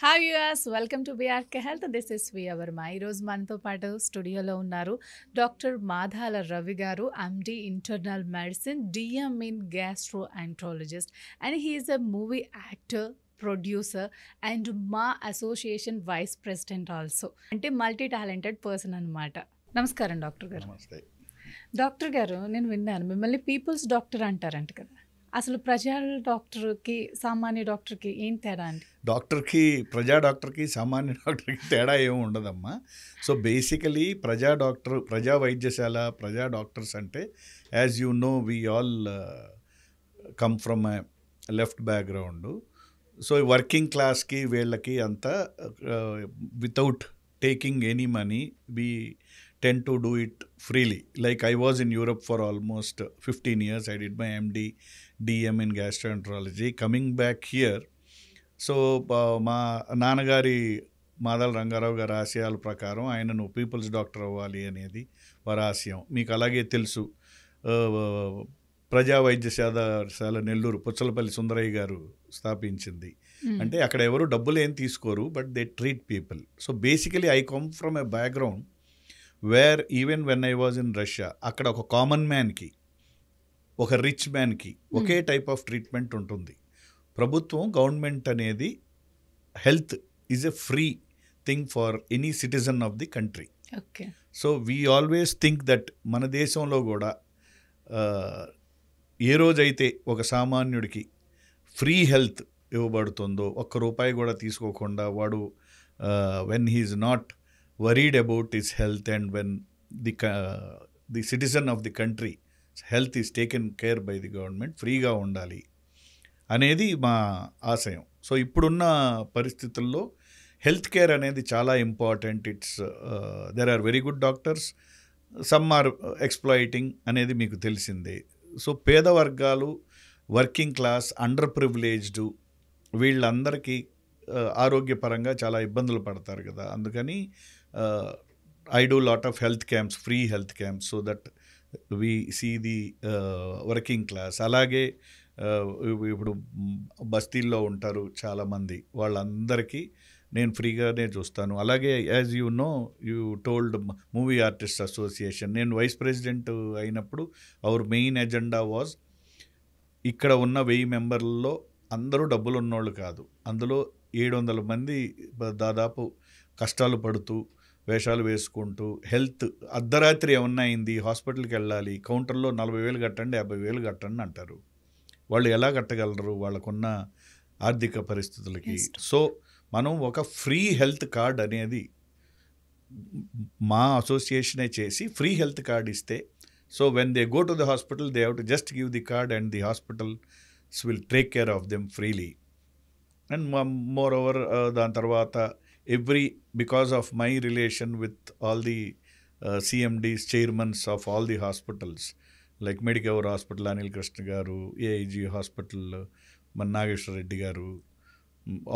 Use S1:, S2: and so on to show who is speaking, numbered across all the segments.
S1: Hi viewers welcome to BRK health. This is వియా వర్మ. ఈరోజు మనతో పాటు స్టూడియోలో ఉన్నారు doctor Madhala Ravi garu, MD internal medicine, DM in gastroenterologist, and he is a movie actor, producer and మా association vice president also. అంటే multi talented person అనమాట. నమస్కారం డాక్టర్ గారు.
S2: నమస్తే.
S1: డాక్టర్ గారు, నేను విన్నాను మిమ్మల్ని పీపుల్స్ డాక్టర్ అంటారంట కదా. అసలు ప్రజా డాక్టర్కి సామాన్య డాక్టర్కి ఏం తేడా అండి?
S2: డాక్టర్కి, ప్రజా డాక్టర్కి, సామాన్య డాక్టర్కి తేడా ఏమి ఉండదమ్మా. సో బేసికలీ ప్రజా వైద్యశాల, ప్రజా డాక్టర్స్ అంటే as you know we all come from a left background. So working క్లాస్కి వీళ్ళకి అంతా without taking any money we tend to do it freely. Like I was in Europe for almost 15 years. I did my MD, DM in gastroenterology. Coming back here, so మా నాన్నగారి మాదల రంగారావు గారి ఆశయాల ప్రకారం ఆయనను peoples doctor అవ్వాలి అనేది వారి ఆశయం. మీకు అలాగే తెలుసు, ప్రజా వైద్యశాల నెల్లూరు పుచ్చలపల్లి సుందరయ్య గారు స్థాపించింది. అంటే అక్కడ ఎవరు డబ్బులు ఏం తీసుకోరు, but they treat people. So basically I come from a background where even when I was in Russia, అక్కడ ఒక కామన్ మ్యాన్కి, ఒక రిచ్ మ్యాన్కి ఒకే టైప్ ఆఫ్ ట్రీట్మెంట్ ఉంటుంది. ప్రభుత్వం, గవర్నమెంట్ అనేది health is a free thing for any citizen of the country.
S1: Okay.
S2: So we always think that మన దేశంలో కూడా ఏ రోజైతే ఒక సామాన్యుడికి ఫ్రీ హెల్త్ ఇవ్వబడుతుందో, ఒక్క రూపాయి కూడా తీసుకోకుండా వాడు when he is not worried about his health, and when the citizen of the country health is taken care by the government, ఫ్రీగా ఉండాలి అనేది మా ఆశయం. సో ఇప్పుడున్న పరిస్థితుల్లో హెల్త్ కేర్ అనేది చాలా important. There are very good doctors, some are exploiting అనేది మీకు తెలిసిందే. సో పేద వర్గాలు, వర్కింగ్ క్లాస్, అండర్ ప్రివిలేజ్డ్ వీళ్ళందరికీ ఆరోగ్యపరంగా చాలా ఇబ్బందులు పడతారు కదా. అందుకని I do lot of health camps, free health camps, so that we see the working class. అలాగే ఇప్పుడు బస్తీల్లో ఉంటారు చాలామంది, వాళ్ళందరికీ నేను ఫ్రీగానే చూస్తాను. అలాగే as you know, you told movie artist association, నేను వైస్ ప్రెసిడెంట్ అయినప్పుడు అవర్ మెయిన్ ఎజెండా వాజ్, ఇక్కడ ఉన్న 1000 మెంబర్లలో అందరూ డబ్బులు ఉన్నోళ్ళు కాదు. అందులో 700 మంది దాదాపు కష్టాలు పడుతూ, వేషాలు వేసుకుంటూ, హెల్త్ అర్ధరాత్రి ఏమన్నా అయింది, హాస్పిటల్కి వెళ్ళాలి, కౌంటర్లో 40,000 కట్టండి, 50,000 కట్టండి అంటారు. వాళ్ళు ఎలా కట్టగలరు వాళ్ళకున్న ఆర్థిక పరిస్థితులకి? సో మనం ఒక ఫ్రీ హెల్త్ కార్డ్ అనేది మా అసోసియేషనే చేసి ఫ్రీ హెల్త్ కార్డ్ ఇస్తే, so when they go to the hospital they have to just give the card and the hospitals will take care of them freely. And more over దాని తర్వాత because of my relation with all the CMDs, chairmans of all the hospitals, like Medicover Hospital, Anil Krishna garu, AIG Hospital, Nageshwar Reddy garu,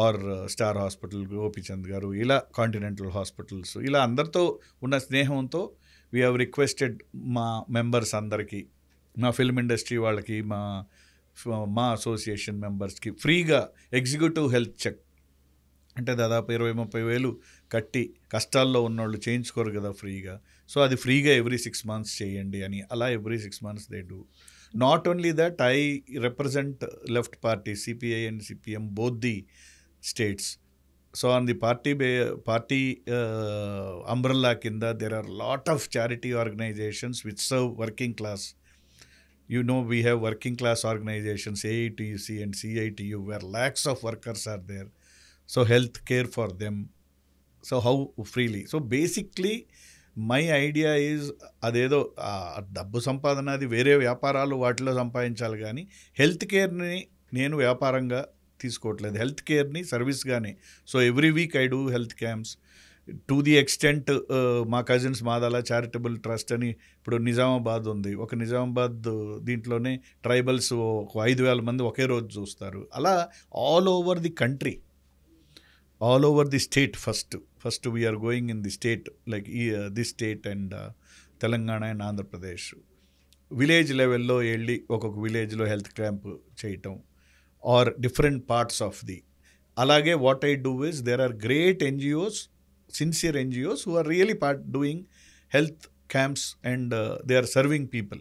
S2: or Star Hospital, Gopi Chand garu, ila Continental Hospitals, ila andartho unna snehamto we have requested ma members andarki, ma film industry వాళ్ళకి, మా association మెంబర్స్కి ఫ్రీగా executive health check, అంటే దాదాపు 20-30 వేలు కట్టి కష్టాల్లో ఉన్నోళ్ళు చేయించుకోరు కదా ఫ్రీగా. సో అది ఫ్రీగా ఎవ్రీ 6 months చేయండి అని. అలా every 6 months they do. Not only that, I represent left party, CPI and CPM, both the states. So on the party umbrella కింద there are lot of charity organizations which serve working class. You know, we have working class organizations, AITUC and CITU, where lakhs of workers are there. So health care for them. So how freely? So basically my idea is, అదేదో డబ్బు సంపాదన అది వేరే వ్యాపారాలు వాటిలో సంపాదించాలి, కానీ health కేర్ని నేను వ్యాపారంగా తీసుకోవట్లేదు, హెల్త్ కేర్ని సర్వీస్గానే. So every week I do health camps to the extent. మా కజిన్స్ మాదాల చారిటబుల్ ట్రస్ట్ అని ఇప్పుడు నిజామాబాద్ ఉంది, ఒక నిజామాబాద్ దీంట్లోనే ట్రైబల్స్ 5,000 మంది ఒకే రోజు చూస్తారు. అలా all over the country, all over the state. First we are going in the state, like this state and Telangana and Andhra Pradesh. Village లెవెల్లో వెళ్ళి ఒక్కొక్క విలేజ్లో హెల్త్ క్యాంప్ చేయటం, or different parts of the Alage, what I do is there are great NGOs, sincere NGOs who are really doing health camps and they are serving people.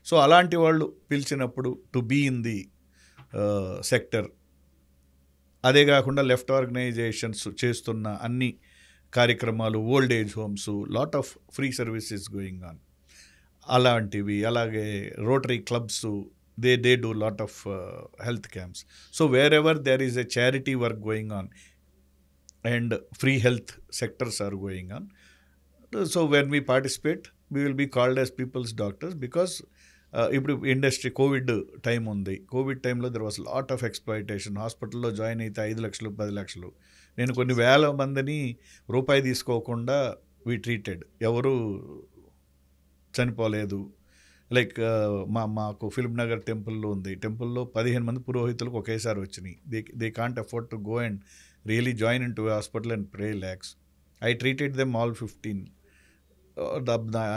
S2: So అలాంటి వాళ్ళు పిలిచినప్పుడు to be in the sector, అదే కాకుండా left organizations చేస్తున్న అన్ని కార్యక్రమాలు, old age homes, lot of free services going on, అలాంటివి. అలాగే rotary clubs, they do lot of health camps. So wherever there is a charity work going on and free health sectors are going on, so when we participate we will be called as people's doctors, because ఇప్పుడు industry Covid time ఉంది. Covid టైంలో there was lot of exploitation. హాస్పిటల్లో join అయితే 5 లక్షలు 10 లక్షలు. నేను కొన్ని వేల మందిని రూపాయి తీసుకోకుండా వీ ట్రీటెడ్, ఎవరు చనిపోలేదు. లైక్ మాకు ఫిల్మ్ నగర్ టెంపుల్లో ఉంది, టెంపుల్లో 15 మంది పురోహితులకు ఒకేసారి వచ్చినాయి. They can't afford to go and really join in to hospital and pay lakhs. I treated them all 15.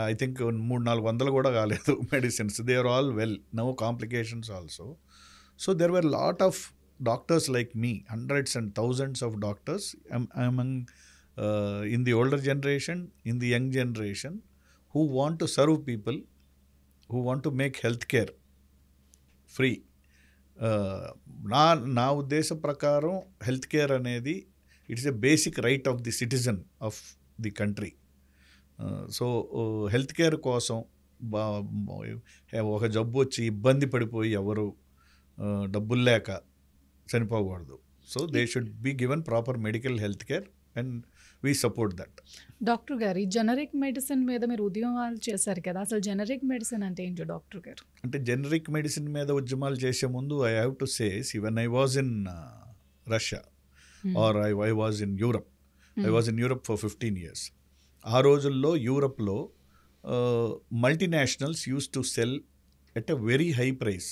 S2: I think 300-400 కూడా కాలేదు medicines. They are all well, no complications also. So there were lot of doctors like me, hundreds and thousands of doctors among in the older generation, in the young generation, who want to serve people, who want to make healthcare free. నా ఉద్దేశ ప్రకారం health care అనేది it's a basic right of the citizen of the country. So health care కోసం ఒక జబ్బు వచ్చి ఇబ్బంది పడిపోయి ఎవరు డబ్బులు లేక చనిపోకూడదు. So they should be given proper medical health care and we support that.
S1: Doctor గారు, ఈ జనరిక్ మెడిసిన్ మీద మీరు ఉద్యమాలు చేశారు కదా, అసలు జనరిక్ మెడిసిన్ అంటే ఏంటో డాక్టర్ గారు?
S2: అంటే జనరిక్ మెడిసిన్ మీద ఉద్యమాలు చేసే ముందు I have to say, when I was in Russia or I was in Europe, I was in Europe for 15 years. ఆ రోజుల్లో యూరప్లో multinationals used to sell at a very high price.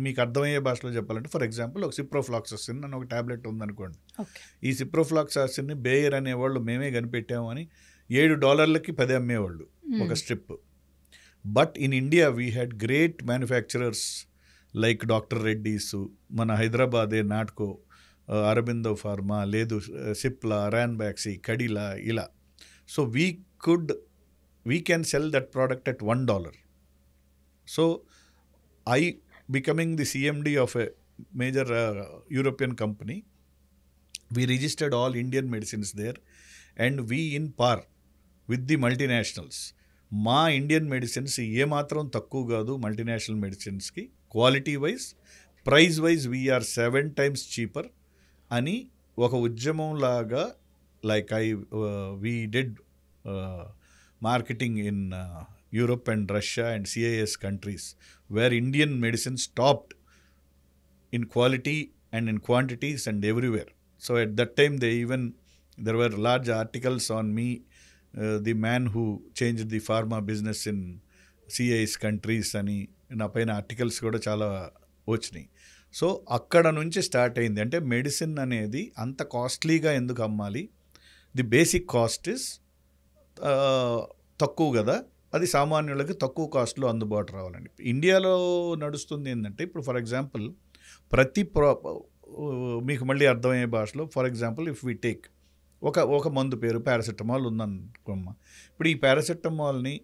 S2: మీకు అర్థమయ్యే భాషలో చెప్పాలంటే, ఫర్ ఎగ్జాంపుల్ ఒక సిప్రోఫ్లాక్సాసిన్ అని ఒక ట్యాబ్లెట్ ఉందనుకోండి. ఈ సిప్రోఫ్లాక్సాసిన్ని బేయర్ అనేవాళ్ళు మేమే కనిపెట్టాము అని $7కి 10 అమ్మేవాళ్ళు ఒక strip. But in India we had great manufacturers like doctor Reddy's, మన హైదరాబాదే నాట్కో, అరబిందో ఫార్మా, లేదు సిప్లా, ర్యాన్బాక్సీ, కడిలా, ఇలా. So we can cell that product at $1. So becoming the CMD of a major European company, we registered all Indian medicines there and we in par with the multinationals. మా Indian medicines ఏమాత్రం తక్కువ కాదు multinational మెడిసిన్స్కి. Quality wise, price wise we are 7 times cheaper అని ఒక ఉద్యమం లాగా, like we did marketing in Europe and Russia and CIS countries, where Indian medicine stopped in quality and in quantities and everywhere. So at that time there were large articles on me, the man who changed the pharma business in CIS countries అని నా పైన articles కూడా చాలా వచ్చినాయి. So అక్కడ నుంచి start అయింది. అంటే మెడిసిన్ అనేది అంత కాస్ట్లీగా ఎందుకు అమ్మాలి? ది బేసిక్ కాస్ట్ ఇస్ తక్కువ కదా, అది సామాన్యులకి తక్కువ కాస్ట్లో అందుబాటు రావాలండి. ఇండియాలో నడుస్తుంది ఏంటంటే, ఇప్పుడు ఫర్ ఎగ్జాంపుల్ మీకు మళ్ళీ అర్థమయ్యే భాషలో, for example if we take ఒక మందు పేరు పారాసెటమాల్ ఉందనుకోమ్మ. ఇప్పుడు ఈ పారాసెటమాల్ని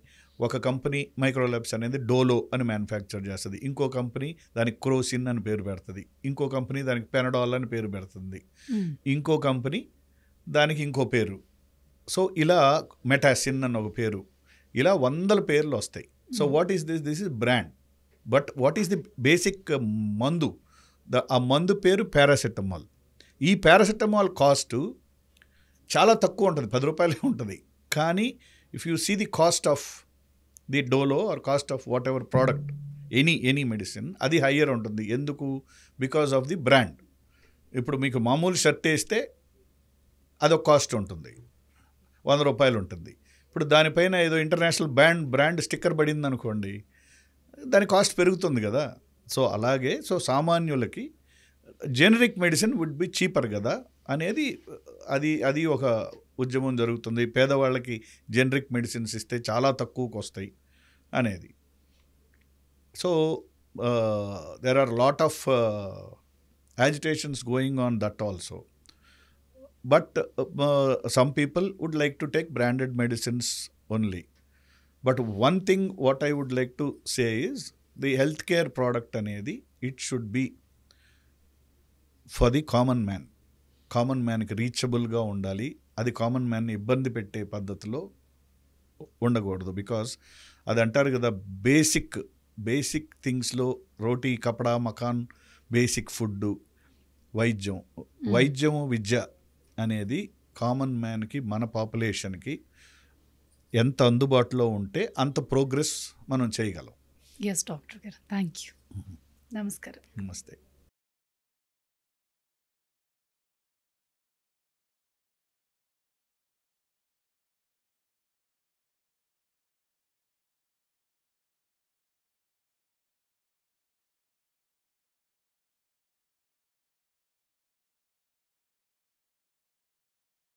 S2: ఒక కంపెనీ మైక్రోలాబ్స్ అనేది డోలో అని మ్యానుఫ్యాక్చర్ చేస్తుంది, ఇంకో కంపెనీ దానికి క్రోసిన్ అని పేరు పెడుతుంది, ఇంకో కంపెనీ దానికి పెనడాల్ అని పేరు పెడుతుంది, ఇంకో కంపెనీ దానికి ఇంకో పేరు. సో ఇలా మెటాసిన్ అని ఒక పేరు, ఇలా 100 పేర్లు వస్తాయి. So what is this is brand. But what is the basic మందు? ఆ మందు పేరు పారాసెటమాల్. ఈ పారాసెటమాల్ కాస్ట్ చాలా తక్కువ ఉంటుంది, $10 ఉంటుంది. కానీ if you see the cost of the Dolo or cost of whatever product, any medicine, అది హయ్యర్ ఉంటుంది. ఎందుకు? Because of the brand. ఇప్పుడు మీకు మామూలు షర్ట్ వేస్తే అదొక కాస్ట్ ఉంటుంది, $100 ఉంటుంది. ఇప్పుడు దానిపైన ఏదో ఇంటర్నేషనల్ బ్రాండ్ స్టిక్కర్ పడింది అనుకోండి, దాని కాస్ట్ పెరుగుతుంది కదా. సో అలాగే సామాన్యులకి generic medicine would be cheaper కదా అనేది అది ఒక ఉద్యమం జరుగుతుంది. పేదవాళ్ళకి జెనరిక్ మెడిసిన్స్ ఇస్తే చాలా తక్కువకు వస్తాయి అనేది. So there are lot of agitations going on that also. But some people would like to take branded medicines only. But one thing what I would like to say is the healthcare product anedi, it should be for the common man. Common మ్యాన్కి రీచబుల్గా ఉండాలి. అది common మ్యాన్ని ఇబ్బంది పెట్టే పద్ధతిలో ఉండకూడదు. Because అది అంటారు కదా, బేసిక్ థింగ్స్లో రోటీ, కపడా, మకాన్, బేసిక్ ఫుడ్, వైద్యము విద్య అనేది కామన్ మ్యాన్కి, మన పాపులేషన్కి ఎంత అందుబాటులో ఉంటే అంత ప్రోగ్రెస్ మనం చేయగలం.
S1: ఎస్ డాక్టర్ గారు, థ్యాంక్ యూ. నమస్కారం.
S2: నమస్తే.